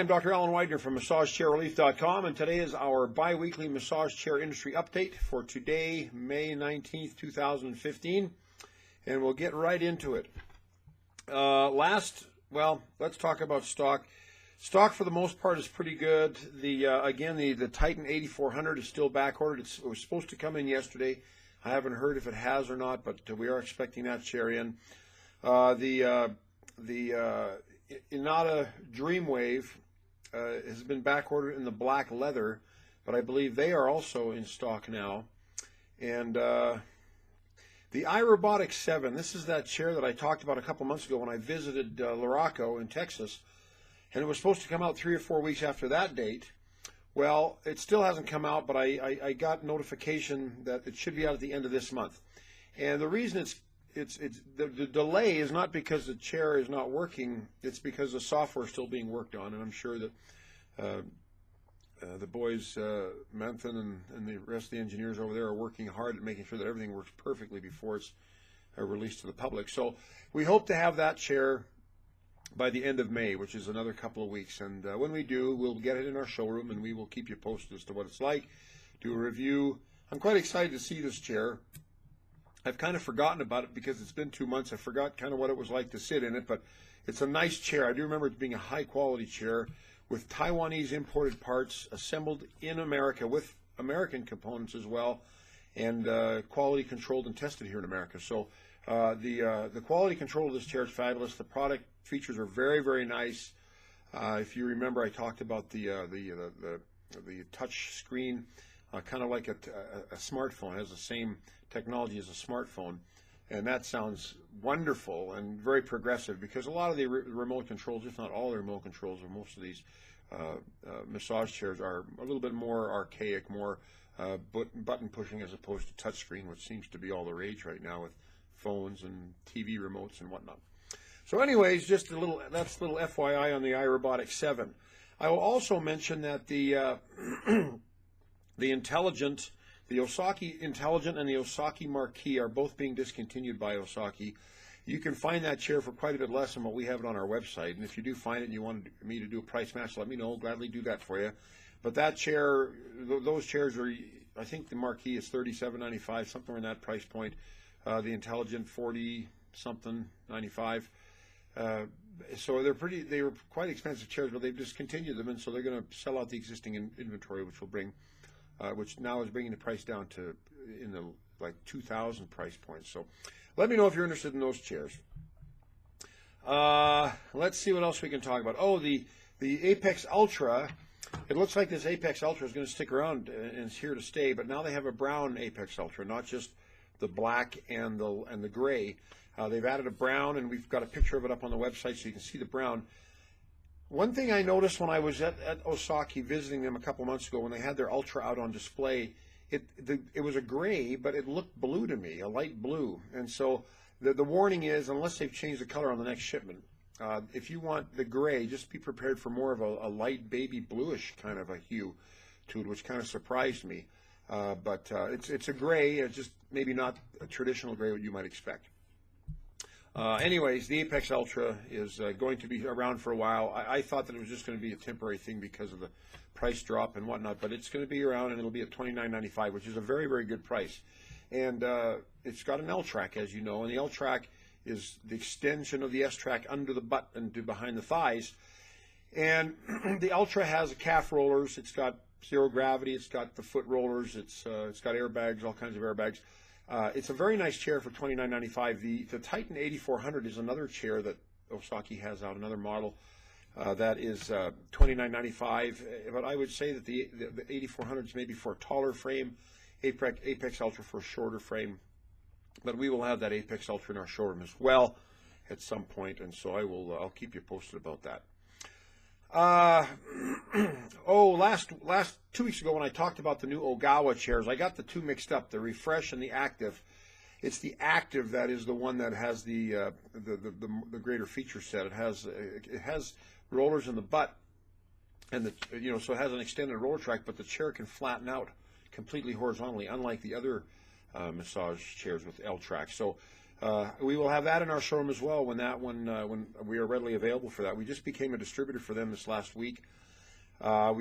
I'm Dr. Alan Widener from MassageChairRelief.com, and today is our bi-weekly massage chair industry update for today, May 19th, 2015, and we'll get right into it. Let's talk about stock. Stock, for the most part, is pretty good. The Titan 8400 is still back ordered. It was supposed to come in yesterday. I haven't heard if it has or not, but we are expecting that chair in. The Inada Dreamwave has been back ordered in the black leather, but I believe they are also in stock now. And the iRobotics 7, this is that chair that I talked about a couple months ago when I visited Laraco in Texas, and it was supposed to come out 3 or 4 weeks after that date. Well, it still hasn't come out, but I got notification that it should be out at the end of this month. And the reason the delay is not because the chair is not working, it's because the software is still being worked on, and I'm sure that the boys, Menthan and the rest of the engineers over there are working hard at making sure that everything works perfectly before it's released to the public. So we hope to have that chair by the end of May, which is another couple of weeks, and when we do, we'll get it in our showroom and we will keep you posted as to what it's like, do a review. I'm quite excited to see this chair. I've kind of forgotten about it because it's been 2 months. I forgot kind of what it was like to sit in it, but it's a nice chair. I do remember it being a high-quality chair with Taiwanese imported parts assembled in America with American components as well, and quality controlled and tested here in America. So the quality control of this chair is fabulous. The product features are very, very nice. If you remember, I talked about the touch screen, kind of like a smartphone. It has the same technology as a smartphone, and that sounds wonderful and very progressive, because a lot of the remote controls, if not all the remote controls, or most of these massage chairs are a little bit more archaic, more button pushing as opposed to touch screen, which seems to be all the rage right now with phones and TV remotes and whatnot. So anyways, just that's a little FYI on the iRobotics 7. I will also mention that the Osaki Intelligent and the Osaki Marquee are both being discontinued by Osaki. You can find that chair for quite a bit less than what we have it on our website. And if you do find it and you want me to do a price match, let me know. I'll gladly do that for you. But that chair, those chairs are, I think the Marquee is $37.95, something in that price point. The Intelligent, 40-something, 95. So they were quite expensive chairs, but they've discontinued them, and so they're going to sell out the existing inventory, which now is bringing the price down to in the like 2,000 price points. So let me know if you're interested in those chairs. Let's see what else we can talk about. Oh, the Apex Ultra. It looks like this Apex Ultra is going to stick around and it's here to stay, but now they have a brown Apex Ultra, not just the black and the gray. They've added a brown, and we've got a picture of it up on the website so you can see the brown. One thing I noticed when I was at Osaki visiting them a couple months ago, when they had their Ultra out on display, it was a gray, but it looked blue to me, a light blue. And so the warning is, unless they've changed the color on the next shipment, if you want the gray, just be prepared for more of a light baby bluish kind of a hue to it, which kind of surprised me. But it's a gray, it's just maybe not a traditional gray what you might expect. Anyways, the Apex Ultra is going to be around for a while. I thought that it was just going to be a temporary thing because of the price drop and whatnot, but it's going to be around, and it'll be at $29.95, which is a very, very good price. And it's got an L-track, as you know, and the L-track is the extension of the S-track under the butt and to behind the thighs. And the Ultra has calf rollers. It's got zero gravity. It's got the foot rollers. It's got airbags, all kinds of airbags. It's a very nice chair for $29.95. The Titan 8400 is another chair that Osaki has out, another model that is $29.95. But I would say that the 8400 is maybe for a taller frame, Apex Ultra for a shorter frame. But we will have that Apex Ultra in our showroom as well at some point, and so I'll keep you posted about that. Last 2 weeks ago when I talked about the new Ogawa chairs, I got the two mixed up, the Refresh and the Active. It's the Active that is the one that has the greater feature set. It has rollers in the butt, and so it has an extended roller track, but the chair can flatten out completely horizontally, unlike the other massage chairs with L tracks. So We will have that in our showroom as well when we are readily available for that. We just became a distributor for them this last week. I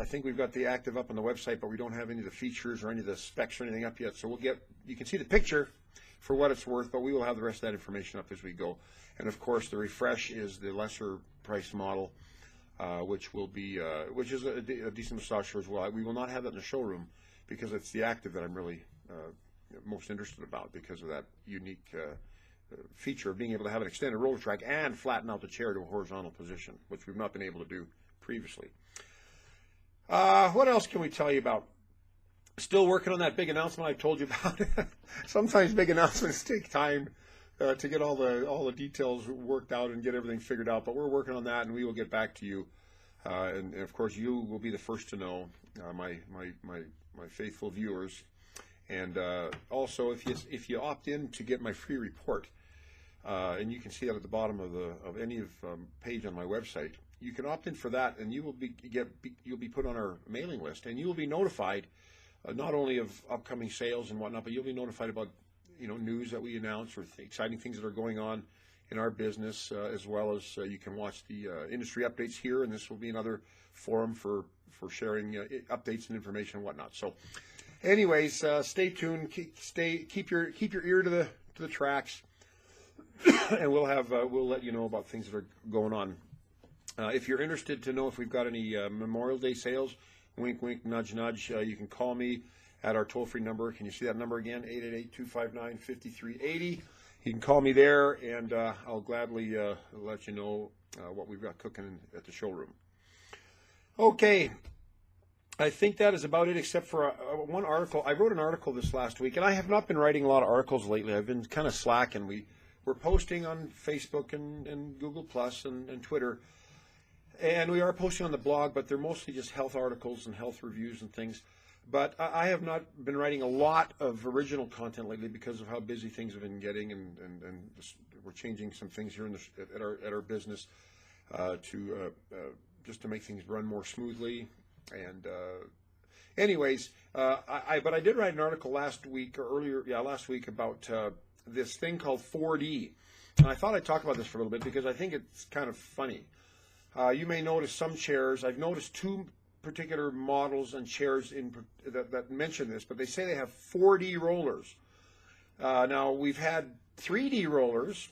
think we've got the active up on the website, but we don't have any of the features or any of the specs or anything up yet. So you can see the picture for what it's worth, but we will have the rest of that information up as we go. And of course, the Refresh is the lesser price model, which is a decent massager as well. We will not have that in the showroom because it's the active that I'm really most interested about, because of that unique feature of being able to have an extended roller track and flatten out the chair to a horizontal position, which we've not been able to do previously. What else can we tell you about? Still working on that big announcement I told you about. Sometimes big announcements take time to get all the details worked out and get everything figured out, but we're working on that, and we will get back to you. And of course, you will be the first to know, my faithful viewers. And also, if you opt in to get my free report, and you can see that at the bottom of any page on my website, you can opt in for that, and you'll be put on our mailing list, and you will be notified not only of upcoming sales and whatnot, but you'll be notified about news that we announce or exciting things that are going on in our business, as well as you can watch the industry updates here, and this will be another forum for sharing updates and information and whatnot. So. Anyways, stay tuned. Keep your ear to the tracks, and we'll let you know about things that are going on. If you're interested to know if we've got any Memorial Day sales, wink, wink, nudge, nudge, you can call me at our toll-free number. Can you see that number again? 888-259-5380. You can call me there, and I'll gladly let you know what we've got cooking at the showroom. Okay. I think that is about it, except for one article. I wrote an article this last week, and I have not been writing a lot of articles lately. I've been kind of slacking. We're posting on Facebook and Google Plus and Twitter, and we are posting on the blog, but they're mostly just health articles and health reviews and things. But I have not been writing a lot of original content lately because of how busy things have been getting, and we're changing some things here at our business just to make things run more smoothly. And anyways, but I did write an article last week about this thing called 4D. And I thought I'd talk about this for a little bit because I think it's kind of funny. You may notice some chairs. I've noticed two particular models and chairs that mention this, but they say they have 4D rollers. Now, we've had 3D rollers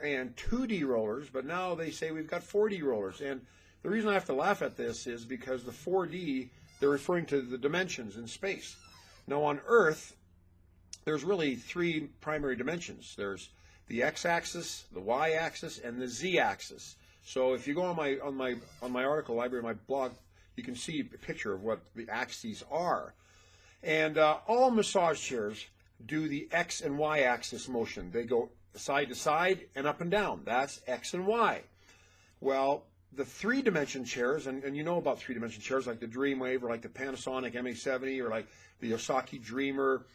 and 2D rollers, but now they say we've got 4D rollers. And the reason I have to laugh at this is because the 4D, they're referring to the dimensions in space. Now on Earth, there's really three primary dimensions. There's the x-axis, the y-axis, and the z-axis. So if you go on my article library, my blog, you can see a picture of what the axes are. And all massage chairs do the x and y-axis motion. They go side to side and up and down. That's x and y. Well, the three-dimension chairs, and you know about three-dimension chairs like the Dreamwave or like the Panasonic MA70 or like the Osaki Dreamer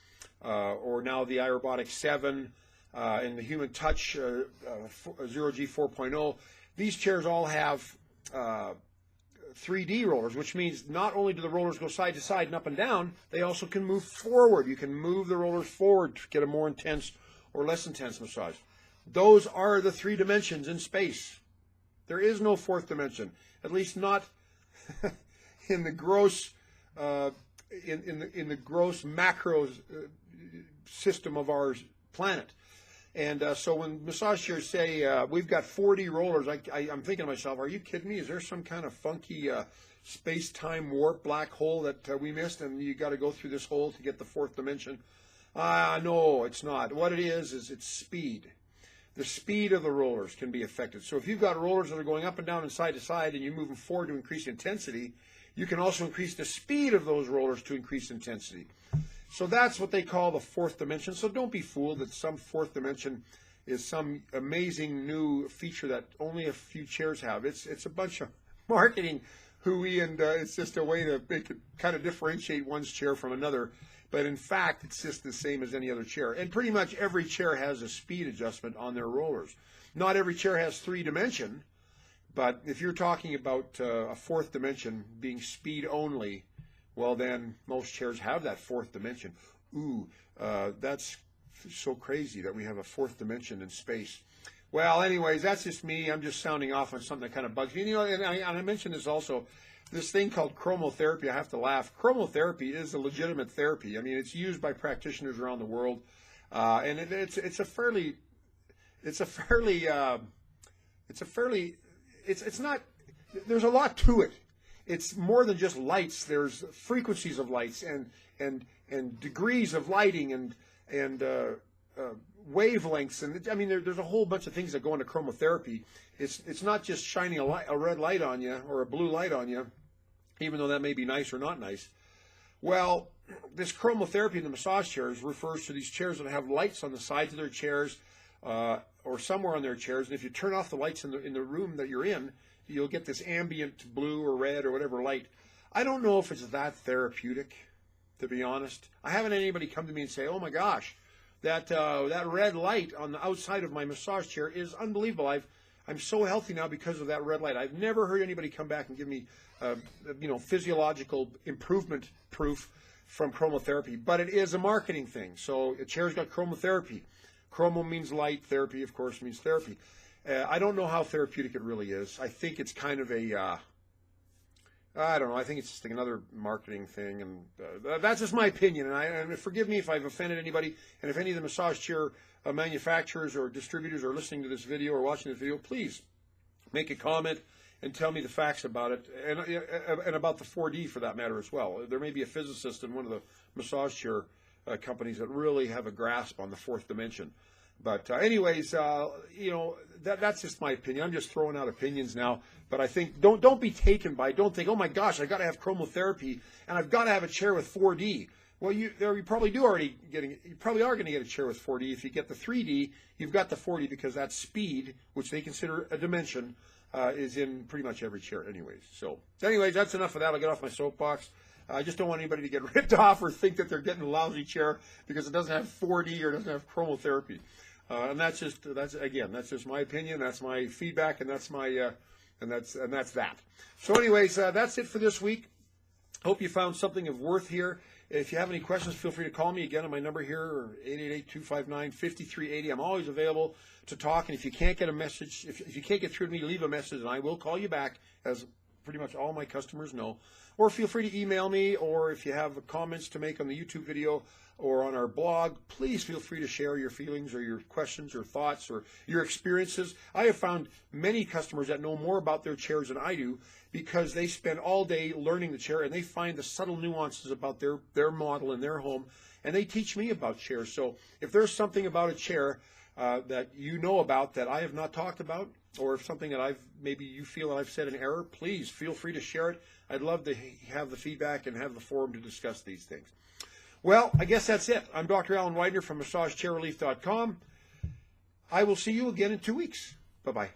or now the iRobotics 7 and the Human Touch 0G 4.0. These chairs all have 3D rollers, which means not only do the rollers go side to side and up and down, they also can move forward. You can move the rollers forward to get a more intense or less intense massage. Those are the three dimensions in space. There is no fourth dimension, at least not in the gross in the gross macro system of our planet. And so when massage chairs say we've got 4D rollers, I'm thinking to myself, are you kidding me? Is there some kind of funky space-time warp black hole that we missed, and you got to go through this hole to get the fourth dimension? No, it's not. What it is it's speed. The speed of the rollers can be affected. So if you've got rollers that are going up and down and side to side and you move them forward to increase intensity, you can also increase the speed of those rollers to increase intensity. So that's what they call the fourth dimension. So don't be fooled that some fourth dimension is some amazing new feature that only a few chairs have. It's a bunch of marketing hooey, and it's just a way to make it kind of differentiate one's chair from another. But in fact, it's just the same as any other chair. And pretty much every chair has a speed adjustment on their rollers. Not every chair has three dimension, but if you're talking about a fourth dimension being speed only, well then most chairs have that fourth dimension. Ooh, that's so crazy that we have a fourth dimension in space. Well, anyways, that's just me. I'm just sounding off on something that kind of bugs me. And I mentioned this also, this thing called chromotherapy. I have to laugh. Chromotherapy is a legitimate therapy. I mean, it's used by practitioners around the world, and it's not. There's a lot to it. It's more than just lights. There's frequencies of lights and degrees of lighting and wavelengths, and I mean there's a whole bunch of things that go into chromotherapy. It's not just shining a red light on you or a blue light on you, even though that may be nice or not nice. Well, this chromotherapy in the massage chairs refers to these chairs that have lights on the sides of their chairs or somewhere on their chairs, and if you turn off the lights in the room that you're in, you'll get this ambient blue or red or whatever light. I don't know if it's that therapeutic, to be honest. I haven't had anybody come to me and say, oh my gosh, that red light on the outside of my massage chair is unbelievable. I'm so healthy now because of that red light. I've never heard anybody come back and give me physiological improvement proof from chromotherapy, but it is a marketing thing. So a chair's got chromotherapy. Chromo means light, therapy of course means therapy. I don't know how therapeutic it really is. I think it's kind of a I don't know. I think it's just another marketing thing, and that's just my opinion. And forgive me if I've offended anybody. And if any of the massage chair manufacturers or distributors are listening to this video or watching this video, please make a comment and tell me the facts about it, and about the 4D for that matter as well. There may be a physicist in one of the massage chair companies that really have a grasp on the fourth dimension. But anyways, that's just my opinion. I'm just throwing out opinions now. But I think don't be taken by, don't think, oh my gosh, I got to have chromotherapy and I've got to have a chair with 4D. Well, you probably are going to get a chair with 4D. If you get the 3D, you've got the 4D because that speed, which they consider a dimension, is in pretty much every chair anyways. So anyways, that's enough of that. I'll get off my soapbox. I just don't want anybody to get ripped off or think that they're getting a lousy chair because it doesn't have 4D or doesn't have chromotherapy. And that's just my opinion. That's my feedback, and that's my and that's that. So anyways, that's it for this week. Hope you found something of worth here. If you have any questions, feel free to call me again on my number here, 888-259-5380. I'm always available to talk. And if you can't get a message, if you can't get through to me, leave a message, and I will call you back, as pretty much all my customers know. Or feel free to email me, or if you have comments to make on the YouTube video or on our blog, please feel free to share your feelings or your questions or thoughts or your experiences. I have found many customers that know more about their chairs than I do because they spend all day learning the chair, and they find the subtle nuances about their model in their home, and they teach me about chairs. So if there's something about a chair that you know about that I have not talked about, or if something that maybe you feel that I've said in error, please feel free to share it. I'd love to have the feedback and have the forum to discuss these things. Well, I guess that's it. I'm Dr. Alan Widener from MassageChairRelief.com. I will see you again in 2 weeks. Bye-bye.